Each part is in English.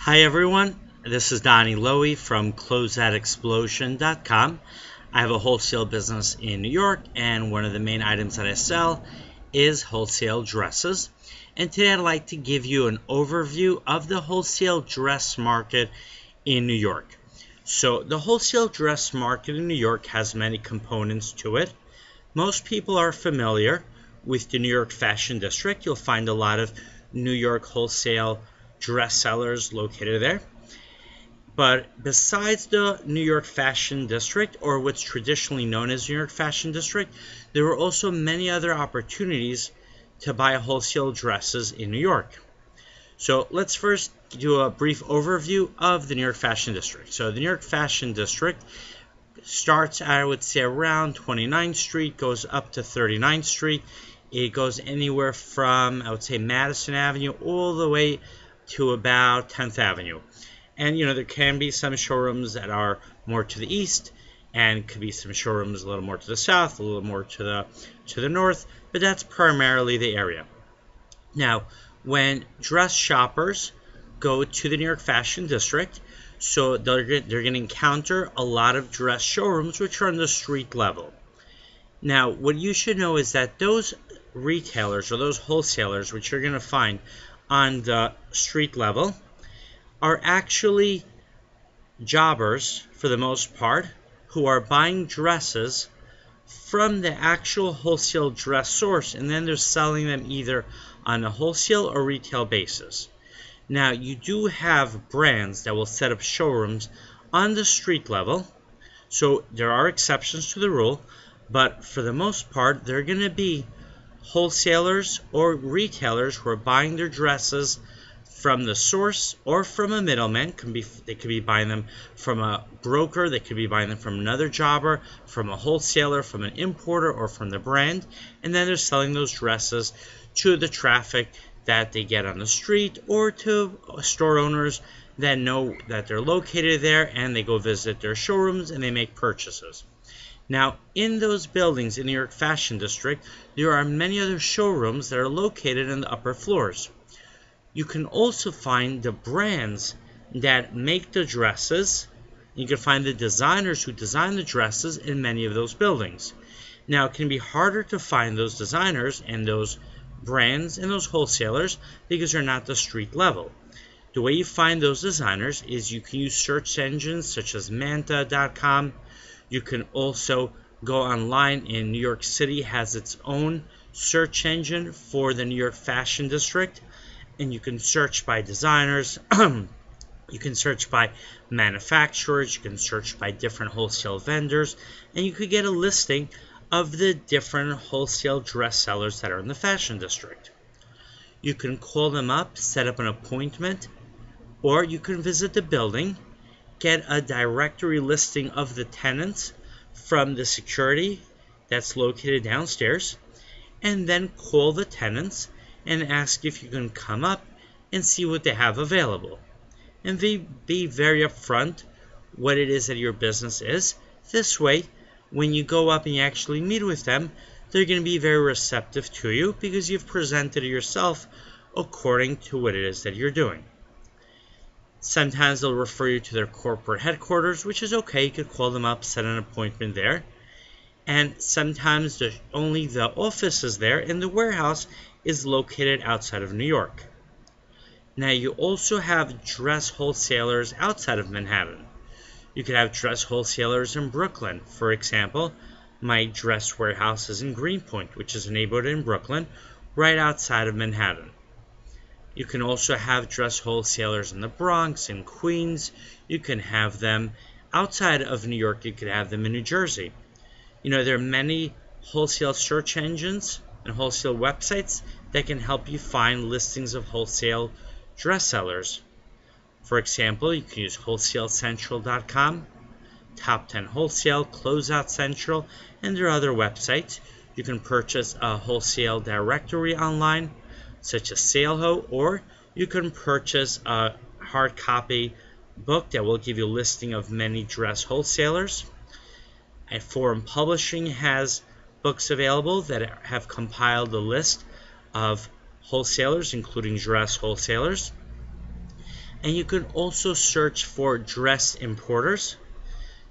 Hi everyone, this is Donny Lowy from CloseoutExplosion.com. I have a wholesale business in New York, and one of the main items that I sell is wholesale dresses. And today I'd like to give you an overview of the wholesale dress market in New York. So the wholesale dress market in New York has many components to it. Most people are familiar with the New York Fashion District. You'll find a lot of New York wholesale dress sellers located there. But besides the New York Fashion District, or what's traditionally known as New York Fashion District, there are also many other opportunities to buy wholesale dresses in New York. So let's first do a brief overview of the New York Fashion District. So the New York Fashion District starts, I would say, around 29th Street, goes up to 39th Street. It goes anywhere from, I would say, Madison Avenue all the way to about 10th Avenue. And there can be some showrooms that are more to the east, and could be some showrooms a little more to the south, a little more to the north, but that's primarily the area. Now, when dress shoppers go to the New York Fashion District, so they're going to encounter a lot of dress showrooms which are on the street level. Now, what you should know is that those retailers or those wholesalers which you're going to find on the street level are actually jobbers, for the most part, who are buying dresses from the actual wholesale dress source, and then they're selling them either on a wholesale or retail basis. Now, you do have brands that will set up showrooms on the street level, so there are exceptions to the rule, but for the most part, they're going to be wholesalers or retailers who are buying their dresses from the source or from a middleman. They could be buying them from a broker, they could be buying them from another jobber, from a wholesaler, from an importer, or from the brand, and then they're selling those dresses to the traffic that they get on the street, or to store owners that know that they're located there, and they go visit their showrooms and they make purchases. Now, in those buildings in the New York Fashion District, there are many other showrooms that are located in the upper floors. You can also find the brands that make the dresses. You can find the designers who design the dresses in many of those buildings. Now, it can be harder to find those designers and those brands and those wholesalers because they're not the street level. The way you find those designers is you can use search engines such as Manta.com. You can also go online, and New York City has its own search engine for the New York Fashion District, and you can search by designers, you can search by manufacturers, you can search by different wholesale vendors, and you could get a listing of the different wholesale dress sellers that are in the Fashion District. You can call them up, set up an appointment, or you can visit the building, get a directory listing of the tenants from the security that's located downstairs, and then call the tenants and ask if you can come up and see what they have available. And be very upfront what it is that your business is. This way, when you go up and you actually meet with them, they're going to be very receptive to you because you've presented yourself according to what it is that you're doing. Sometimes they'll refer you to their corporate headquarters, which is okay. You could call them up, set an appointment there. And sometimes only the office is there, and the warehouse is located outside of New York. Now, you also have dress wholesalers outside of Manhattan. You could have dress wholesalers in Brooklyn. For example, my dress warehouse is in Greenpoint, which is a neighborhood in Brooklyn, right outside of Manhattan. You can also have dress wholesalers in the Bronx, in Queens. You can have them outside of New York. You could have them in New Jersey. There are many wholesale search engines and wholesale websites that can help you find listings of wholesale dress sellers. For example, you can use WholesaleCentral.com, Top 10 Wholesale, Closeout Central, and there are other websites. You can purchase a wholesale directory online, such as SaleHo, or you can purchase a hard copy book that will give you a listing of many dress wholesalers. And Forum Publishing has books available that have compiled a list of wholesalers, including dress wholesalers. And you can also search for dress importers.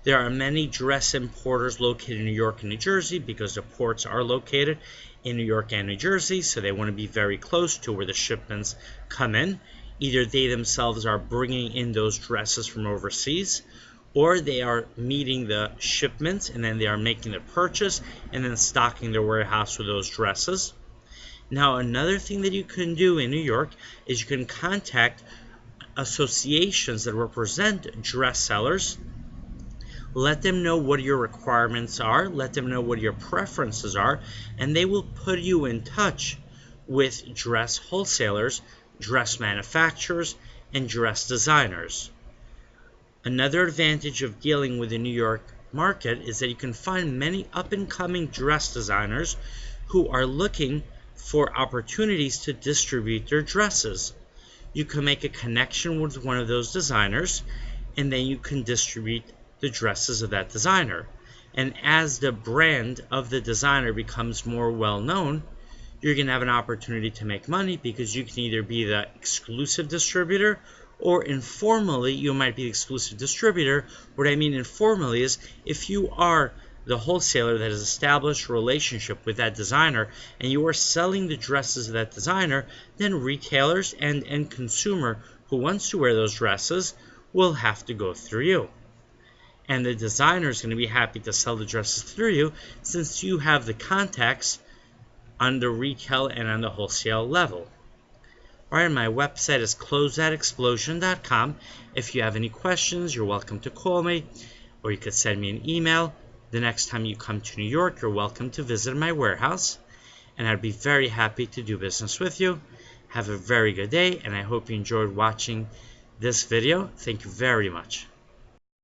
There are many dress importers located in New York and New Jersey because the ports are located in New York and New Jersey, so they want to be very close to where the shipments come in. Either they themselves are bringing in those dresses from overseas, or they are meeting the shipments and then they are making the purchase and then stocking their warehouse with those dresses. Now, another thing that you can do in New York is you can contact associations that represent dress sellers. Let them know what your requirements are, let them know what your preferences are, and they will put you in touch with dress wholesalers, dress manufacturers, and dress designers. Another advantage of dealing with the New York market is that you can find many up-and-coming dress designers who are looking for opportunities to distribute their dresses. You can make a connection with one of those designers, and then you can distribute the dresses of that designer. And as the brand of the designer becomes more well-known, you're going to have an opportunity to make money because you can either be the exclusive distributor, or informally you might be the exclusive distributor. What I mean informally is if you are the wholesaler that has established a relationship with that designer and you are selling the dresses of that designer, then retailers and end consumer who wants to wear those dresses will have to go through you. And the designer is going to be happy to sell the dresses through you since you have the contacts on the retail and on the wholesale level. Alright, my website is closeoutexplosion.com. If you have any questions, you're welcome to call me, or you could send me an email. The next time you come to New York, you're welcome to visit my warehouse, and I'd be very happy to do business with you. Have a very good day, and I hope you enjoyed watching this video. Thank you very much.